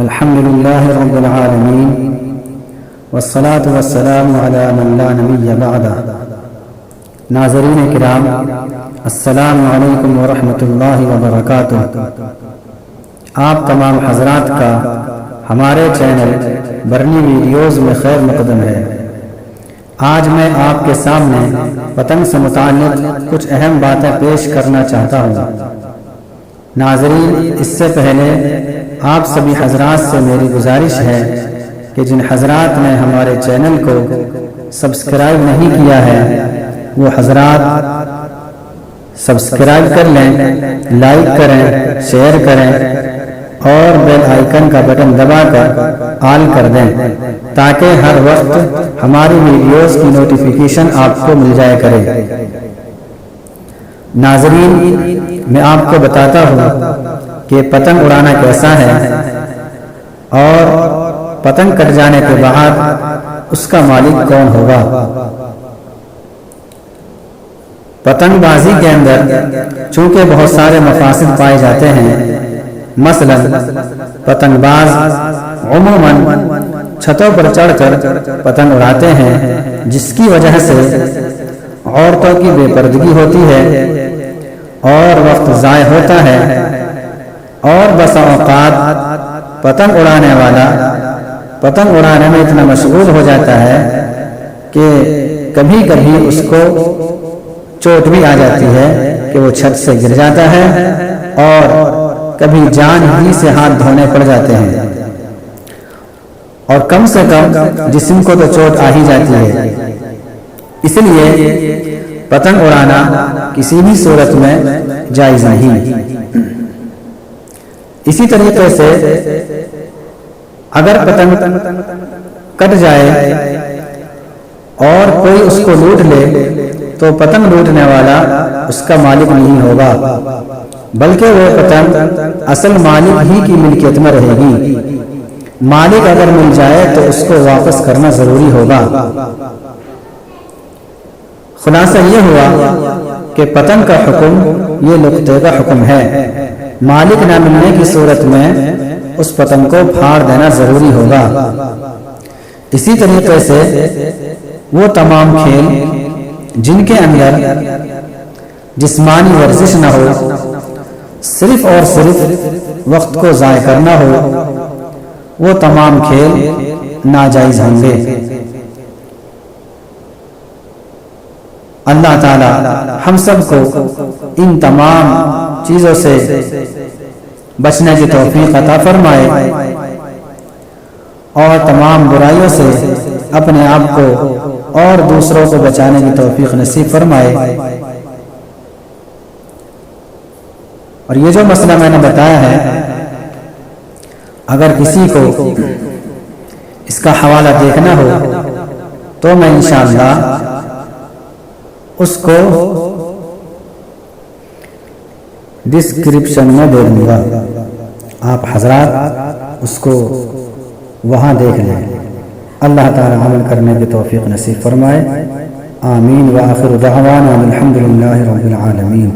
الحمد لله رب العالمين والصلاة والسلام على من لا نبي بعده۔ ناظرین کرام، السلام علیکم ورحمۃ اللہ وبرکاتہ۔ آپ تمام حضرات کا ہمارے چینل برنی ویڈیوز میں خیر مقدم ہے۔ آج میں آپ کے سامنے پتنگ سے متعلق کچھ اہم باتیں پیش کرنا چاہتا ہوں۔ ناظرین، اس سے پہلے آپ سبھی حضرات سے میری گزارش ہے کہ جن حضرات نے ہمارے چینل کو سبسکرائب نہیں کیا ہے وہ حضرات سبسکرائب کر لیں، لائک کریں، شیئر کریں اور بیل آئیکن کا بٹن دبا کر آل کر دیں تاکہ ہر وقت ہماری ویڈیوز کی نوٹیفیکیشن آپ کو مل جائے کرے۔ ناظرین، میں آپ کو بتاتا ہوں کہ پتنگ اڑانا کیسا ہے اور پتنگ کٹ جانے کے بعد اس کا مالک کون ہوگا۔ پتنگ بازی کے اندر چونکہ بہت سارے مفاسد پائے جاتے ہیں، مثلا پتنگ باز عموماً چھتوں پر چڑھ کر پتنگ اڑاتے ہیں جس کی وجہ سے عورتوں کی بے پردگی ہوتی ہے اور وقت ضائع ہوتا ہے، اور بسا اوقات پتنگ اڑانے والا پتنگ اڑانے میں اتنا مشغول ہو جاتا ہے کہ کبھی کبھی اس کو چوٹ بھی آ جاتی ہے کہ وہ چھت سے گر جاتا ہے اور کبھی جان ہی سے ہاتھ دھونے پڑ جاتے ہیں، اور کم سے کم جسم کو تو چوٹ آ ہی جاتی ہے۔ اس لیے پتنگ اڑانا کسی بھی صورت میں جائز نہیں۔ اسی طریقے سے اگر پتنگ کٹ جائے اور کوئی اس کو لوٹ لے تو پتنگ لوٹنے والا اس کا مالک نہیں ہوگا، بلکہ وہ پتنگ اصل مالک ہی کی ملکیت میں رہے گی۔ مالک اگر مل جائے تو اس کو واپس کرنا ضروری ہوگا۔ خلاصہ یہ ہوا کہ پتنگ کا حکم یہ نقطے کا حکم ہے۔ مالک نہ ملنے کی صورت میں اس پتنگ کو پھاڑ دینا ضروری ہوگا۔ اسی طریقے سے وہ تمام کھیل جن کے اندر جسمانی ورزش نہ ہو، صرف اور صرف وقت کو ضائع کرنا ہو، وہ تمام کھیل ناجائز ہوں گے۔ اللہ تعالی ہم سب کو ان تمام چیزوں سے بچنے کی توفیق عطا فرمائے اور تمام برائیوں سے اپنے آپ کو اور دوسروں کو بچانے کی توفیق نصیب فرمائے۔ اور یہ جو مسئلہ میں نے بتایا ہے، اگر کسی کو اس کا حوالہ دیکھنا ہو تو میں انشاءاللہ اس کو ڈسکرپشن میں دے دوں گا، آپ حضرات اس کو وہاں دیکھ لیں۔ اللہ تعالی عمل کرنے کی توفیق نصیب فرمائے۔ آمین وآخر دعوانا الحمد للہ رب العالمین۔